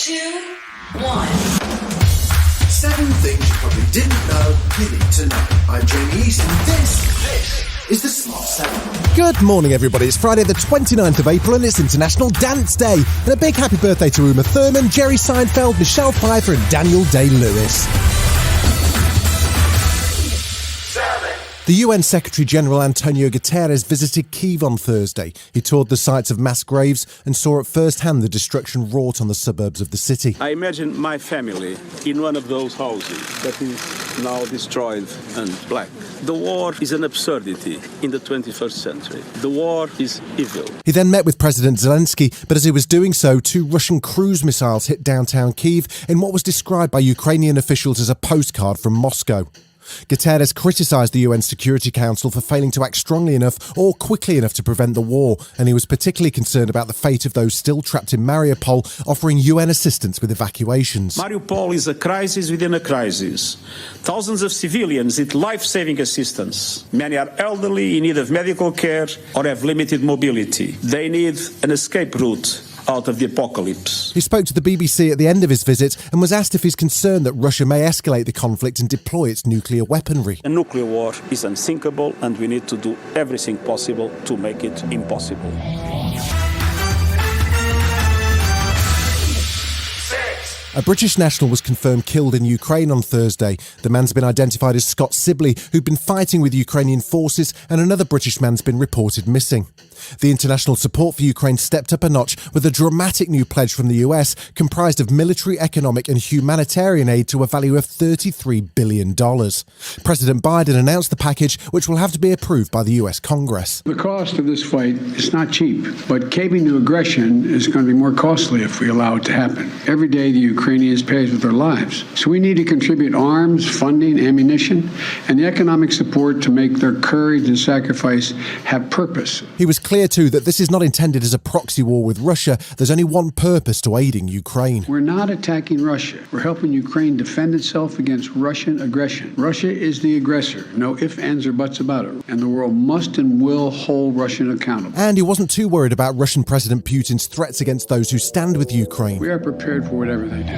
2, 1. 7 things you probably didn't know you need to know. I'm Jamie East, and this is the Smart 7. Good morning, everybody. It's Friday the 29th of April, and it's International Dance Day. And a big happy birthday to Uma Thurman, Jerry Seinfeld, Michelle Pfeiffer, and Daniel Day-Lewis. The UN Secretary-General Antonio Guterres visited Kyiv on Thursday. He toured the sites of mass graves and saw at first hand the destruction wrought on the suburbs of the city. I imagine my family in one of those houses that is now destroyed and black. The war is an absurdity in the 21st century. The war is evil. He then met with President Zelensky, but as he was doing so, 2 Russian cruise missiles hit downtown Kyiv in what was described by Ukrainian officials as a postcard from Moscow. Guterres criticised the UN Security Council for failing to act strongly enough or quickly enough to prevent the war, and he was particularly concerned about the fate of those still trapped in Mariupol, offering UN assistance with evacuations. Mariupol is a crisis within a crisis. Thousands of civilians need life-saving assistance. Many are elderly, in need of medical care, or have limited mobility. They need an escape route out of the apocalypse. He spoke to the BBC at the end of his visit and was asked if he's concerned that Russia may escalate the conflict and deploy its nuclear weaponry. A nuclear war is unthinkable, and we need to do everything possible to make it impossible. A British national was confirmed killed in Ukraine on Thursday. The man's been identified as Scott Sibley, who'd been fighting with Ukrainian forces, and another British man's been reported missing. The international support for Ukraine stepped up a notch with a dramatic new pledge from the US, comprised of military, economic and humanitarian aid to a value of $33 billion. President Biden announced the package, which will have to be approved by the US Congress. The cost of this fight is not cheap, but caving to aggression is going to be more costly if we allow it to happen. Every day the Ukrainians pay with their lives. So we need to contribute arms, funding, ammunition, and the economic support to make their courage and sacrifice have purpose. He was clear too that this is not intended as a proxy war with Russia. There's only one purpose to aiding Ukraine. We're not attacking Russia. We're helping Ukraine defend itself against Russian aggression. Russia is the aggressor. No ifs, ands, or buts about it. And the world must and will hold Russia accountable. And he wasn't too worried about Russian President Putin's threats against those who stand with Ukraine. We are prepared for whatever they do.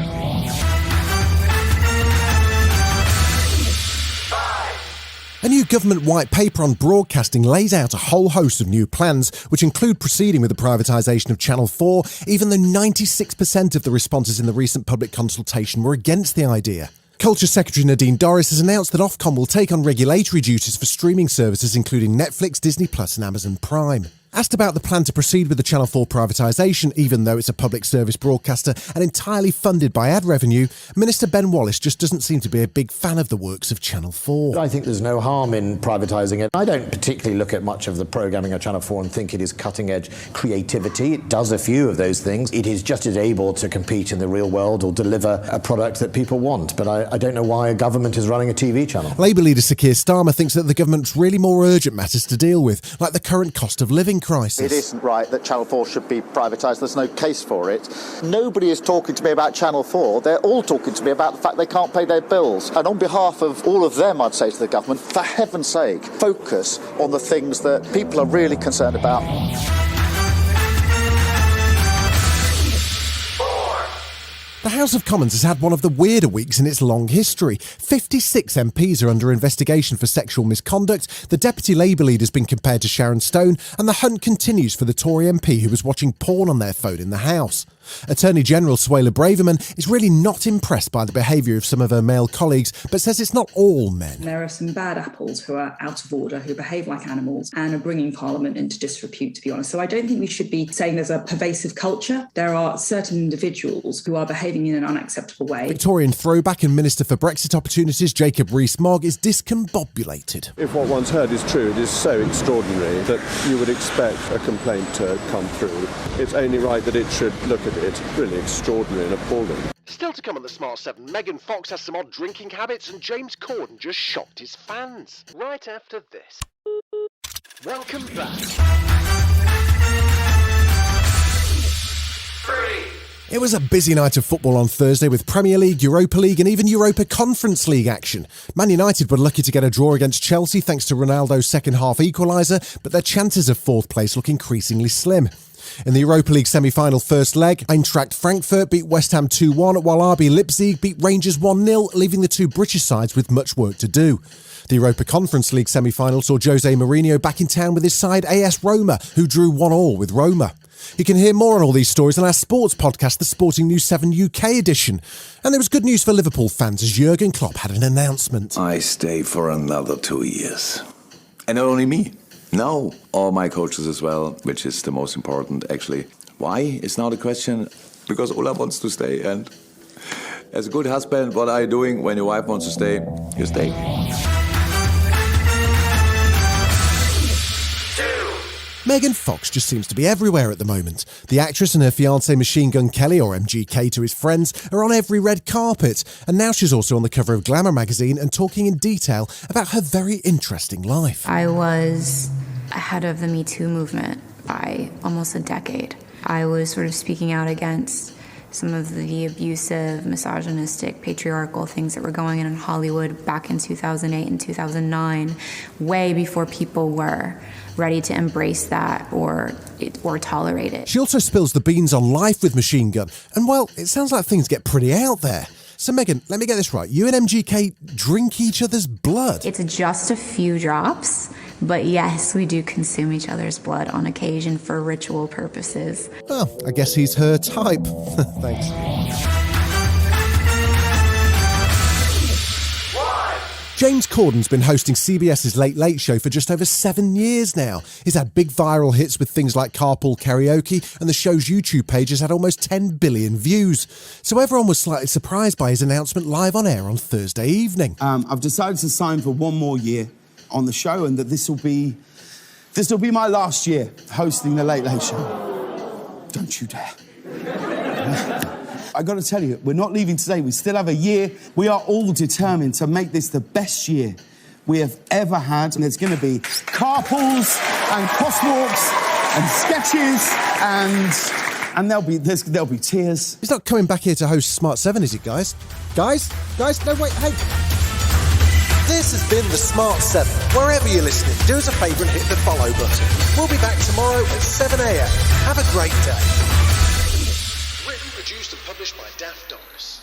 A new government white paper on broadcasting lays out a whole host of new plans, which include proceeding with the privatisation of Channel 4, even though 96% of the responses in the recent public consultation were against the idea. Culture Secretary Nadine Dorries has announced that Ofcom will take on regulatory duties for streaming services including Netflix, Disney Plus and Amazon Prime. Asked about the plan to proceed with the Channel 4 privatisation, even though it's a public service broadcaster and entirely funded by ad revenue, Minister Ben Wallace just doesn't seem to be a big fan of the works of Channel 4. I think there's no harm in privatising it. I don't particularly look at much of the programming of Channel 4 and think it is cutting-edge creativity. It does a few of those things. It is just as able to compete in the real world or deliver a product that people want. But I don't know why a government is running a TV channel. Labour leader Sir Keir Starmer thinks that the government's really more urgent matters to deal with, like the current cost of living crisis. It isn't right that Channel 4 should be privatised. There's no case for it. Nobody is talking to me about Channel 4. They're all talking to me about the fact they can't pay their bills. And on behalf of all of them, I'd say to the government, for heaven's sake, focus on the things that people are really concerned about. The House of Commons has had one of the weirder weeks in its long history. 56 MPs are under investigation for sexual misconduct, the Deputy Labour leader has been compared to Sharon Stone, and the hunt continues for the Tory MP who was watching porn on their phone in the House. Attorney General Suella Braverman is really not impressed by the behaviour of some of her male colleagues, but says it's not all men. There are some bad apples who are out of order, who behave like animals and are bringing Parliament into disrepute, to be honest. So I don't think we should be saying there's a pervasive culture. There are certain individuals who are behaving in an unacceptable way. Victorian throwback and Minister for Brexit Opportunities Jacob Rees-Mogg is discombobulated. If what one's heard is true, it is so extraordinary that you would expect a complaint to come through. It's only right that it should look at it. Really extraordinary and appalling. Still to come on the Smart 7, Megan Fox has some odd drinking habits and James Corden just shocked his fans. Right after this. Welcome back. 3. It was a busy night of football on Thursday with Premier League, Europa League and even Europa Conference League action. Man United were lucky to get a draw against Chelsea thanks to Ronaldo's second-half equaliser, but their chances of fourth place look increasingly slim. In the Europa League semi-final first leg, Eintracht Frankfurt beat West Ham 2-1, while RB Leipzig beat Rangers 1-0, leaving the two British sides with much work to do. The Europa Conference League semi-final saw Jose Mourinho back in town with his side AS Roma, who drew 1-1 with Roma. You can hear more on all these stories on our sports podcast, the Sporting News 7 UK edition. And there was good news for Liverpool fans as Jurgen Klopp had an announcement. I stay for another 2 years. And not only me. No, all my coaches as well, which is the most important, actually. Why is now the question? Because Ola wants to stay, and as a good husband, what are you doing when your wife wants to stay? You stay. Megan Fox just seems to be everywhere at the moment. The actress and her fiancé Machine Gun Kelly, or MGK to his friends, are on every red carpet. And now she's also on the cover of Glamour magazine and talking in detail about her very interesting life. I was ahead of the Me Too movement by almost a decade. I was sort of speaking out against some of the abusive, misogynistic, patriarchal things that were going on in Hollywood back in 2008 and 2009, way before people were ready to embrace that or tolerate it. She also spills the beans on life with Machine Gun, and well, it sounds like things get pretty out there. So Megan, let me get this right. You and MGK drink each other's blood? It's just a few drops, but yes, we do consume each other's blood on occasion for ritual purposes. Well, I guess he's her type. Thanks. James Corden's been hosting CBS's Late Late Show for just over 7 years now. He's had big viral hits with things like Carpool Karaoke, and the show's YouTube page has had almost 10 billion views. So everyone was slightly surprised by his announcement live on air on Thursday evening. I've decided to sign for 1 more year on the show, and that this will be my last year hosting the Late Late Show. Don't you dare. I got to tell you, we're not leaving today. We still have a year. We are all determined to make this the best year we have ever had. And there's going to be carpools and crosswalks and sketches and there'll be tears. He's not coming back here to host Smart 7, is he, guys? Guys, no, wait, hey. This has been the Smart 7. Wherever you're listening, do us a favour and hit the follow button. We'll be back tomorrow at 7 a.m. Have a great day. Written, produced and published by Daft Doris.